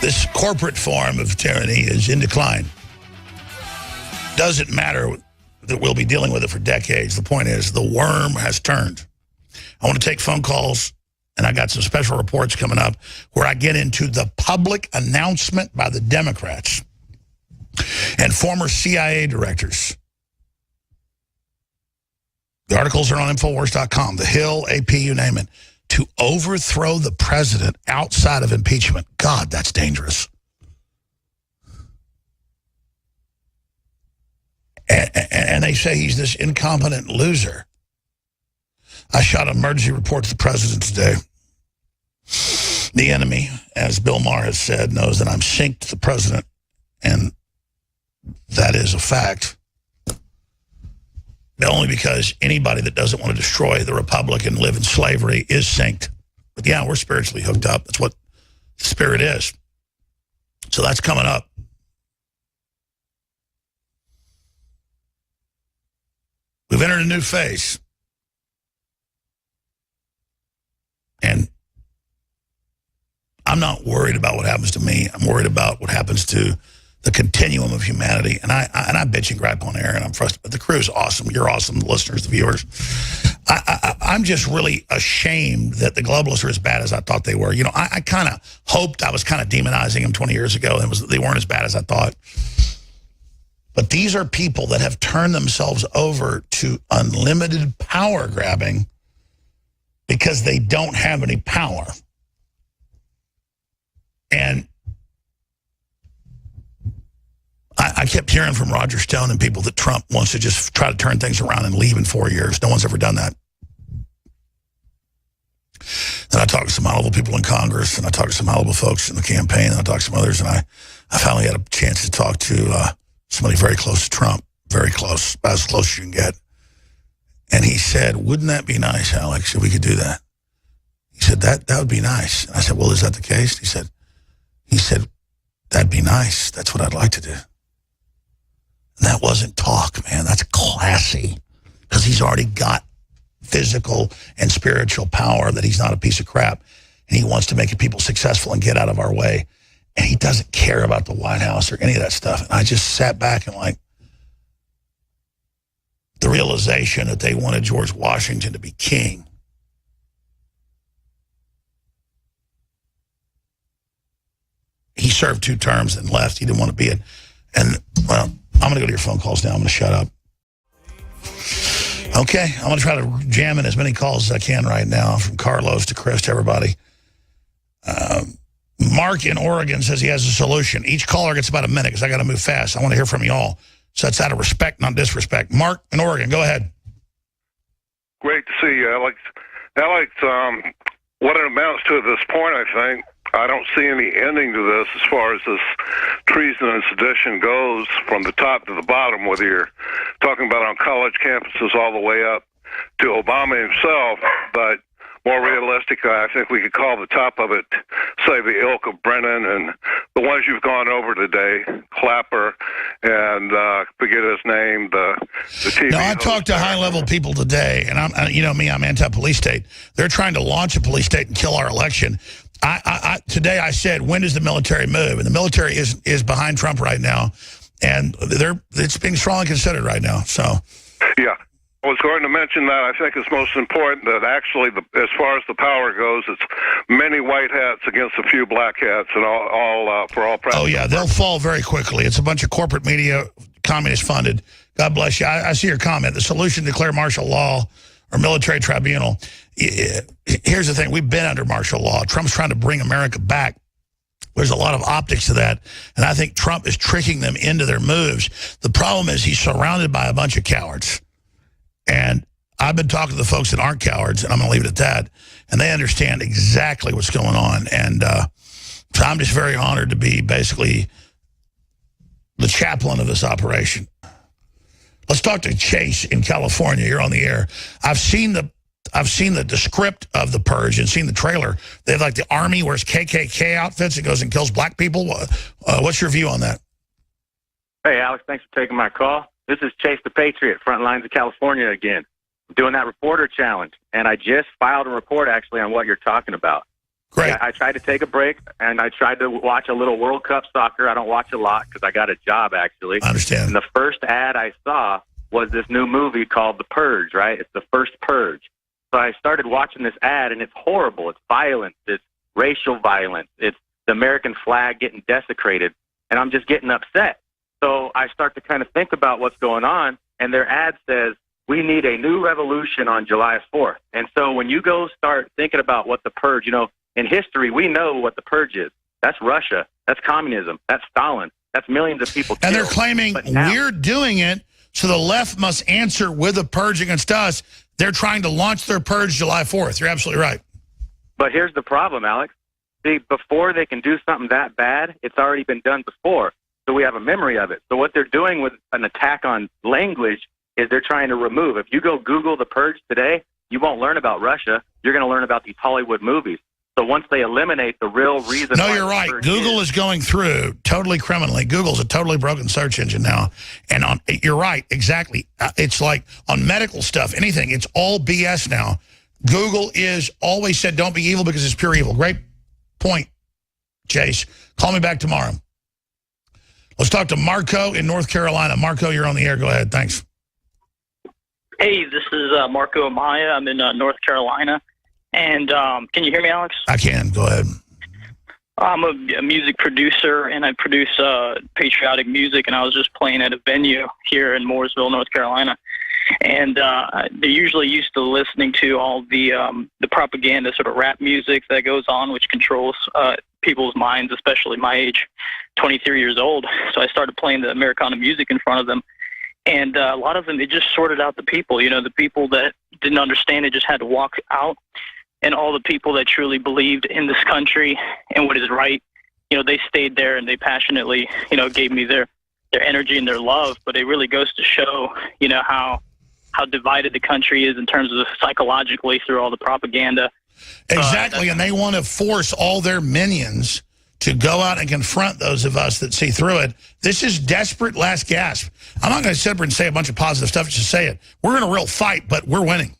This corporate form of tyranny is in decline. Doesn't matter that we'll be dealing with it for decades. The point is, the worm has turned. I want to take phone calls, and I got some special reports coming up where I get into the public announcement by the Democrats and former CIA directors. The articles are on Infowars.com, The Hill, AP, you name it, to overthrow the president outside of impeachment. God, that's dangerous. And they say he's this incompetent loser. I shot an emergency report to the president today. The enemy, as Bill Maher has said, knows that I'm synced to the president, and that is a fact. Only because anybody that doesn't want to destroy the republic and live in slavery is synced. But yeah, we're spiritually hooked up. That's what spirit is. So that's coming up. We've entered a new phase. And I'm not worried about what happens to me. I'm worried about what happens to the continuum of humanity. And I bitch and gripe on air, and I'm frustrated. But the crew is awesome. You're awesome, the listeners, the viewers. I'm just really ashamed that the globalists are as bad as I thought they were. You know, I kind of hoped I was kind of demonizing them 20 years ago. They weren't as bad as I thought. But these are people that have turned themselves over to unlimited power grabbing because they don't have any power. And I kept hearing from Roger Stone and people that Trump wants to just try to turn things around and leave in 4 years. No one's ever done that. And I talked to some high-level people in Congress, and I talked to some high-level folks in the campaign, and I talked to some others, and I finally had a chance to talk to somebody very close to Trump, very close, about as close as you can get. And he said, wouldn't that be nice, Alex, if we could do that? He said, that would be nice. And I said, well, is that the case? He said, that'd be nice. That's what I'd like to do. And that wasn't talk, man. That's classy. Because he's already got physical and spiritual power, that he's not a piece of crap. And he wants to make people successful and get out of our way. And he doesn't care about the White House or any of that stuff. And I just sat back and like, the realization that they wanted George Washington to be king. He served 2 terms and left. He didn't want to be it. And, well, I'm going to go to your phone calls now. I'm going to shut up. Okay, I'm going to try to jam in as many calls as I can right now, from Carlos to Chris to everybody. Mark in Oregon says he has a solution. Each caller gets about a minute because I got to move fast. I want to hear from you all. So that's out of respect, not disrespect. Mark in Oregon, go ahead. Great to see you, Alex. Alex, what it amounts to at this point, I think, I don't see any ending to this as far as this treason and sedition goes, from the top to the bottom, whether you're talking about on college campuses all the way up to Obama himself. But more realistically, I think we could call the top of it, say, the ilk of Brennan and the ones you've gone over today, Clapper and forget his name, the TV. No, I talked to high-level people today, and you know me, I'm anti-police state. They're trying to launch a police state and kill our election. Today I said, when does the military move? And the military is behind Trump right now, and it's being strongly considered right now. So, yeah. I was going to mention that. I think it's most important that actually, as far as the power goes, it's many white hats against a few black hats, and all for all practical. Oh, yeah, they'll fall very quickly. It's a bunch of corporate media, communist funded. God bless you. I see your comment. The solution, declare martial law or military tribunal. Here's the thing. We've been under martial law. Trump's trying to bring America back. There's a lot of optics to that, and I think Trump is tricking them into their moves. The problem is he's surrounded by a bunch of cowards. And I've been talking to the folks that aren't cowards, and I'm going to leave it at that. And they understand exactly what's going on. And so I'm just very honored to be basically the chaplain of this operation. Let's talk to Chase in California. You're on the air. I've seen the script of The Purge and seen the trailer. They have like the army wears KKK outfits and goes and kills black people. What's your view on that? Hey, Alex, thanks for taking my call. This is Chase the Patriot, front lines of California again. I'm doing that reporter challenge, and I just filed a report, actually, on what you're talking about. Great. I tried to take a break, and I tried to watch a little World Cup soccer. I don't watch a lot because I got a job, actually. I understand. And the first ad I saw was this new movie called The Purge, right? It's the first Purge. So I started watching this ad, and it's horrible. It's violence. It's racial violence. It's the American flag getting desecrated. And I'm just getting upset. So I start to kind of think about what's going on, and their ad says, we need a new revolution on July 4th. And so when you go start thinking about what the Purge, in history, we know what the Purge is. That's Russia. That's communism. That's Stalin. That's millions of people killed. And they're claiming we're doing it, so the left must answer with a purge against us. They're trying to launch their purge July 4th. You're absolutely right. But here's the problem, Alex. See, before they can do something that bad, it's already been done before. So we have a memory of it. So what they're doing with an attack on language is they're trying to remove. If you go Google the Purge today, you won't learn about Russia. You're going to learn about these Hollywood movies. So once they eliminate the real reason... No, you're right. Google is going through totally criminally. Google's a totally broken search engine now. And you're right, exactly. It's like on medical stuff, anything. It's all BS now. Google is always said don't be evil because it's pure evil. Great point, Chase. Call me back tomorrow. Let's talk to Marco in North Carolina. Marco, you're on the air. Go ahead. Thanks. Hey, this is Marco Amaya. I'm in North Carolina. And can you hear me, Alex? I can. Go ahead. I'm a music producer, and I produce patriotic music, and I was just playing at a venue here in Mooresville, North Carolina. And they're usually used to listening to all the propaganda sort of rap music that goes on, which controls people's minds, especially my age, 23 years old. So I started playing the Americana music in front of them. And a lot of them, they just sorted out the people. The people that didn't understand it just had to walk out. And all the people that truly believed in this country and what is right, they stayed there and they passionately, gave me their energy and their love. But it really goes to show, how divided the country is in terms of psychologically through all the propaganda. Exactly, and they want to force all their minions to go out and confront those of us that see through it. This is desperate last gasp. I'm not going to sit here and say a bunch of positive stuff, just say it. We're in a real fight, but we're winning.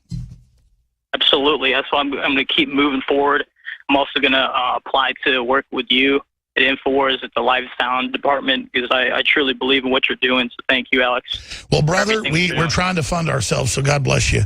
Absolutely. That's why I'm going to keep moving forward. I'm also going to apply to work with you at InfoWars at the Live Sound Department because I truly believe in what you're doing. So thank you, Alex. Well, brother, we're trying to fund ourselves, so God bless you.